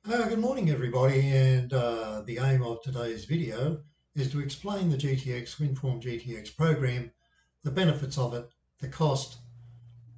Good morning, everybody, and the aim of today's video is to explain the GTX, Winform GTX program, the benefits of it, the cost,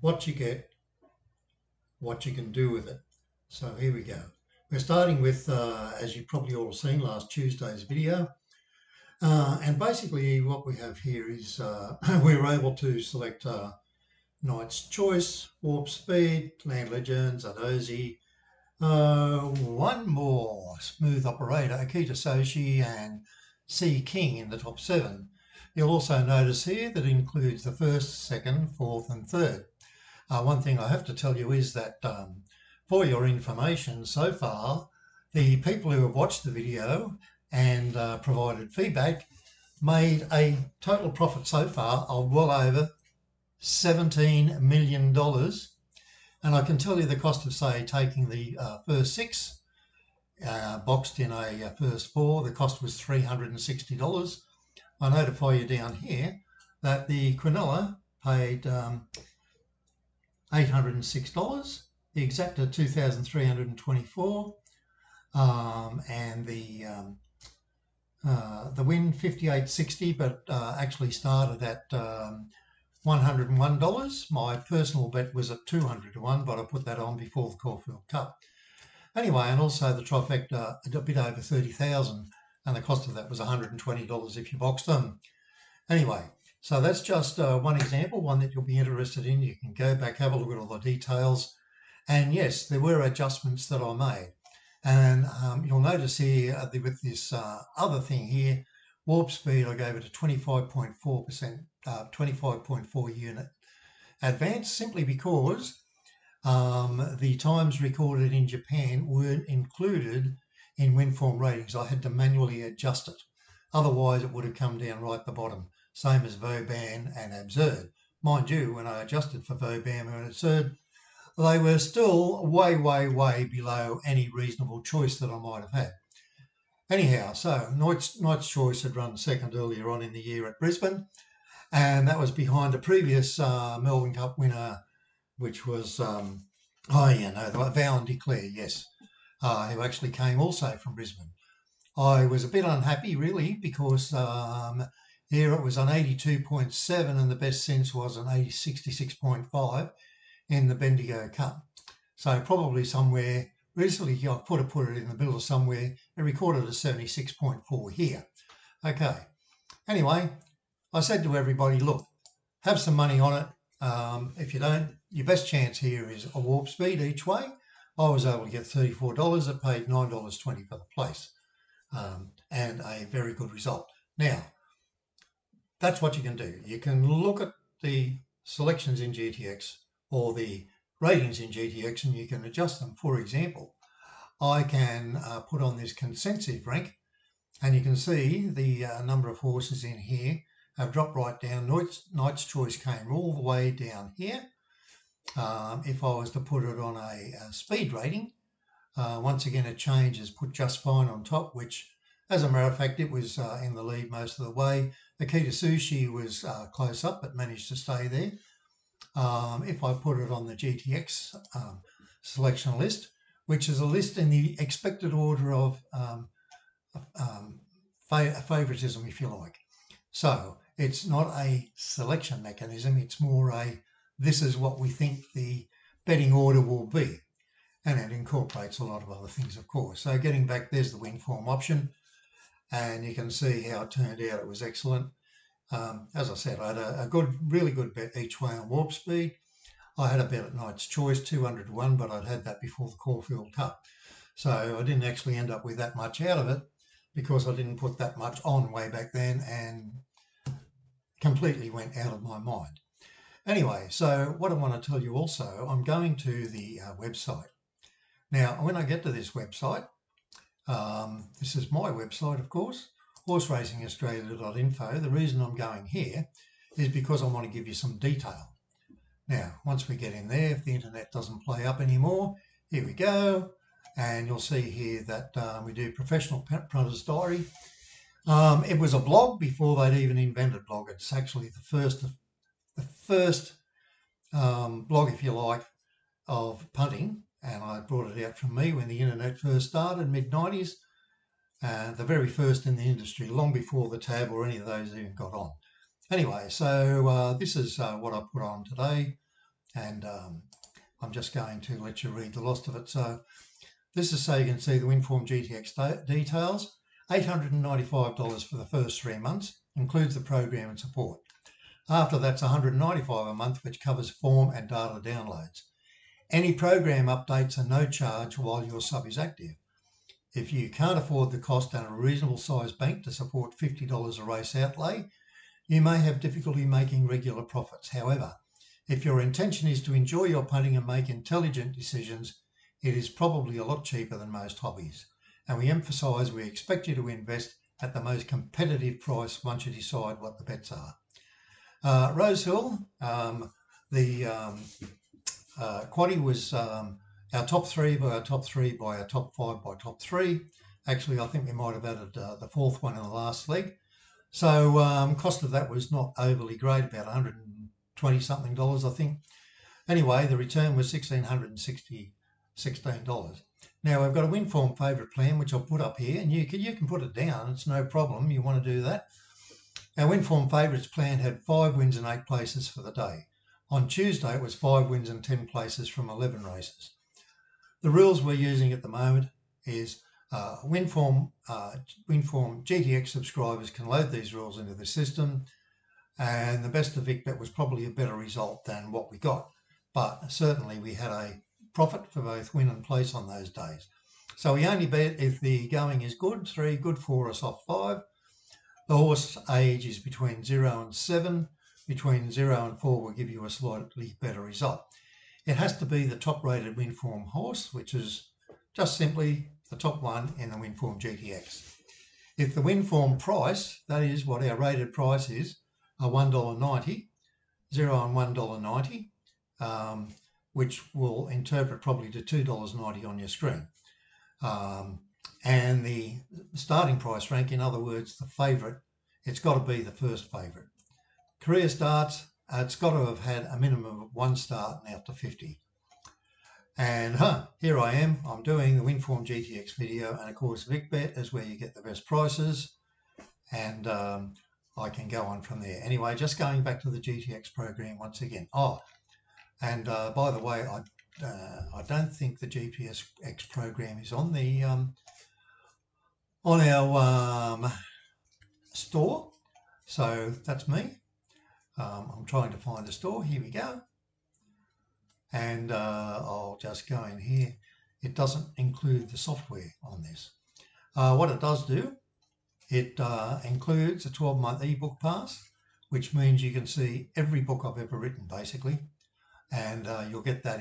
what you get, what you can do with it. So here we go. We're starting with, as you've probably all seen, last Tuesday's video. And basically what we have here is we were able to select Knight's Choice, Warp Speed, Land Legends, Adozi, one more smooth operator, Akita Soshi and C King in the top seven. You'll also notice here that it includes the first, second, fourth and third. One thing I have to tell you is that for your information so far, the people who have watched the video and provided feedback made a total profit so far of well over $17 million. And I can tell you the cost of, say, taking the first six, boxed in a first four, the cost was $360. I notify you down here that the Quinella paid $806, the Exacta $2,324, and the Win 5860, but actually started at $101. My personal bet was at 200 to 1, but I put that on before the Caulfield Cup. Anyway, and also the Trifecta, a bit over 30,000, and the cost of that was $120 if you boxed them. Anyway, so that's just one example, one that you'll be interested in. You can go back, have a look at all the details. And yes, there were adjustments that I made. And you'll notice here with this other thing here, warp speed, I gave it a 25.4%, 25.4 unit advance, simply because the times recorded in Japan weren't included in Winform ratings. I had to manually adjust it. Otherwise, it would have come down right at the bottom, same as Vauban and Absurd. Mind you, when I adjusted for Vauban and Absurd, they were still way, way, way below any reasonable choice that I might have had. Anyhow, so Knight's Choice had run second earlier on in the year at Brisbane, and that was behind a previous Melbournecup winner, which was, the Vow and Declare, yes, who actually came also from Brisbane. I was a bit unhappy, really, because here it was an 82.7 and the best sense was an 66.5 in the Bendigo Cup. So probably somewhere, recently I put it in the middle of somewhere, it recorded a 76.4 here. Okay, anyway, I said to everybody, look, have some money on it. If you don't, your best chance here is a warp speed each way. I was able to get $34. It paid $9.20 for the place, and a very good result. Now, that's what you can do. You can look at the selections in GTX or the ratings in GTX and you can adjust them. For example, I can put on this consensus rank and you can see the number of horses in here have dropped right down. Knight's Choice came all the way down here. If I was to put it on a speed rating, once again it changes, put Just Fine on top, which as a matter of fact it was in the lead most of the way. Akita Sushi was close up but managed to stay there. If I put it on the GTX selection list, which is a list in the expected order of favoritism, if you like. So it's not a selection mechanism, it's more a this is what we think the betting order will be. And it incorporates a lot of other things, of course. So getting back, there's the Winform option. And you can see how it turned out. It was excellent. As I said, I had a really good bet each way on warp speed. I had a bet at Knight's Choice, 200 to 1, but I'd had that before the Caulfield Cup. So I didn't actually end up with that much out of it because I didn't put that much on way back then and completely went out of my mind. Anyway, so what I want to tell you also, I'm going to the website. Now, when I get to this website, this is my website, of course, horseracingaustralia.info. The reason I'm going here is because I want to give you some detail. Now, once we get in there, if the internet doesn't play up anymore, here we go. And you'll see here that we do Professional Punter's Diary. It was a blog before they'd even invented blog. It's actually the first blog, if you like, of punting. And I brought it out from me when the internet first started, mid-90s, the very first in the industry, long before the tab or any of those even got on. Anyway, so this is what I put on today, and I'm just going to let you read the last of it. So this is so you can see the Winform GTX details. $895 for the first 3 months, includes the program and support. After that's $195 a month, which covers form and data downloads. Any program updates are no charge while your sub is active. If you can't afford the cost and a reasonable sized bank to support $50 a race outlay, you may have difficulty making regular profits. However, if your intention is to enjoy your punting and make intelligent decisions, it is probably a lot cheaper than most hobbies. And we emphasise we expect you to invest at the most competitive price once you decide what the bets are. Rosehill, the quaddie was our top 3 by our top 3 by our top 5 by top 3. Actually, I think we might have added the 4th one in the last leg. So cost of that was not overly great, about $120 something, I think. Anyway, the return was $1,616. Now I've got a Winform favourite plan, which I'll put up here, and you can put it down. It's no problem. You want to do that. Our Winform favourites plan had 5 wins and 8 places for the day. On Tuesday, it was 5 wins and 10 places from 11 races. The rules we're using at the moment is Winform GTX subscribers can load these rules into the system, and the best of Vic bet was probably a better result than what we got. But certainly we had a profit for both win and place on those days. So we only bet if the going is good, 3 good for us off 5. The horse age is between 0 and 7. Between 0 and 4 will give you a slightly better result. It has to be the top rated Winform horse, which is just simply the top one in the Winform GTX. If the Winform price, that is what our rated price is, are $1.90, 0 and $1.90, which will interpret probably to $2.90 on your screen. And the starting price rank, in other words, the favourite, it's got to be the first favourite. Career starts, it's got to have had a minimum of 1 start and out to 50. And here I am, I'm doing the Winform GTX video, and of course VicBet is where you get the best prices, and I can go on from there. Anyway, just going back to the GTX program once again. Oh, and by the way, I don't think the GTX program is on the on our store, so that's me. I'm trying to find the store. Here we go. And I'll just go in here. It doesn't include the software on this. What it does do, it includes a 12-month ebook pass, which means you can see every book I've ever written, basically. And you'll get that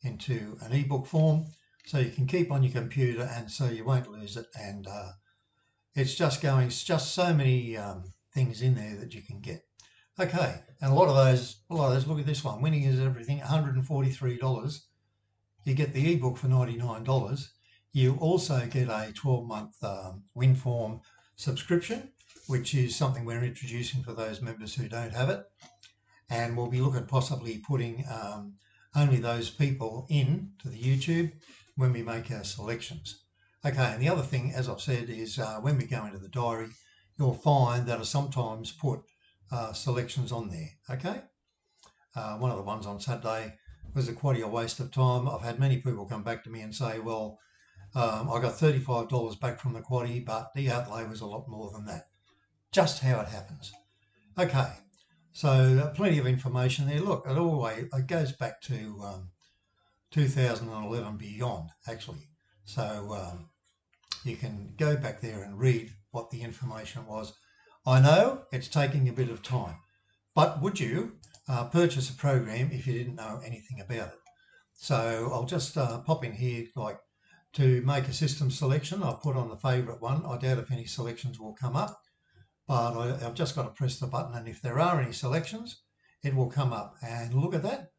into an ebook form, so you can keep on your computer, and so you won't lose it. And it's just so many things in there that you can get. Okay, and a lot of those, look at this one, winning is everything, $143. You get the ebook for $99. You also get a 12-month Winform subscription, which is something we're introducing for those members who don't have it. And we'll be looking at possibly putting only those people in to the YouTube when we make our selections. Okay, and the other thing, as I've said, is when we go into the diary, you'll find that I sometimes put selections on there. Okay, one of the ones on Saturday was quite a waste of time. I've had many people come back to me and say, well, I got $35 back from the quaddie, but the outlay was a lot more than that. Just how it happens. Okay, so plenty of information there. Look, it goes back to 2011 beyond, actually. So you can go back there and read what the information was. I know it's taking a bit of time, but would you purchase a program if you didn't know anything about it? So I'll just pop in here, like, to make a system selection. I'll put on the favourite one. I doubt if any selections will come up, but I've just got to press the button, and if there are any selections, it will come up. And look at that.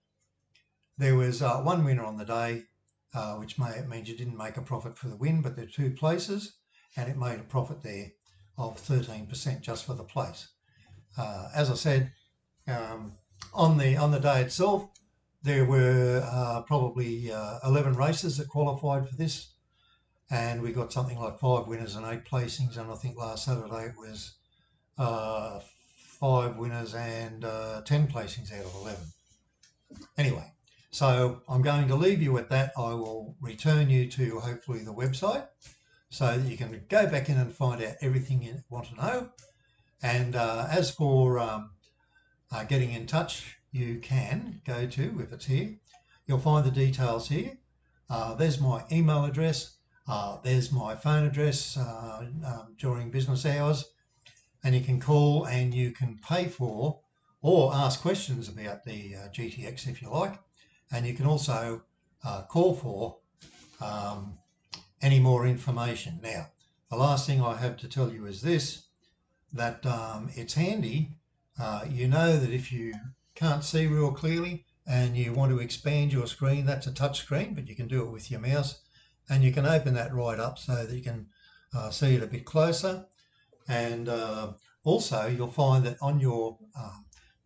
There was one winner on the day, which means you didn't make a profit for the win, but there are 2 places, and it made a profit there of 13% just for the place. As I said, on the day itself, there were probably 11 races that qualified for this, and we got something like 5 winners and 8 placings, and I think last Saturday it was 5 winners and 10 placings out of 11. Anyway, so I'm going to leave you at that. I will return you to hopefully the website so that you can go back in and find out everything you want to know. And as for getting in touch, you can go to, if it's here, you'll find the details here. There's my email address. There's my phone address during business hours. And you can call and you can pay for or ask questions about the GTX if you like. And you can also call for any more information. Now, the last thing I have to tell you is this, that it's handy. You know that if you can't see real clearly and you want to expand your screen, that's a touch screen, but you can do it with your mouse, and you can open that right up so that you can see it a bit closer. And also you'll find that on your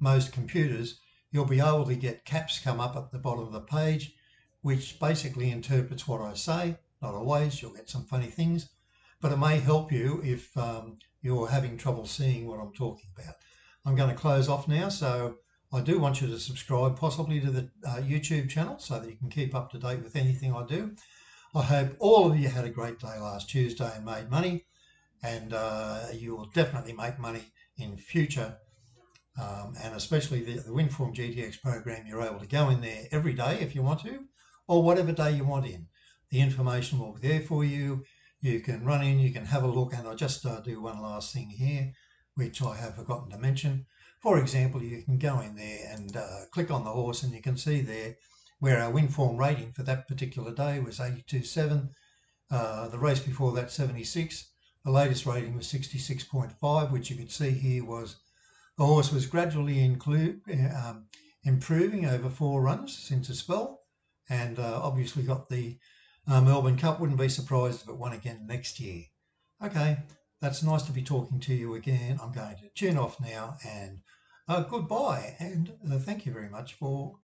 most computers, you'll be able to get caps come up at the bottom of the page, which basically interprets what I say. Not always, you'll get some funny things, but it may help you if you're having trouble seeing what I'm talking about. I'm going to close off now, so I do want you to subscribe possibly to the YouTube channel so that you can keep up to date with anything I do. I hope all of you had a great day last Tuesday and made money, and you will definitely make money in future. And especially the Winform GTX program, you're able to go in there every day if you want to, or whatever day you want in. The information will be there for you. You can run in, you can have a look, and I'll just do one last thing here, which I have forgotten to mention. For example, you can go in there and click on the horse, and you can see there where our Winform rating for that particular day was 82.7. The race before that, 76. The latest rating was 66.5, which you could see here was the horse was gradually improving over 4 runs since a spell, and obviously got the Melbournecup. Wouldn't be surprised if it won again next year. Okay, that's nice to be talking to you again. I'm going to tune off now, and goodbye, and thank you very much for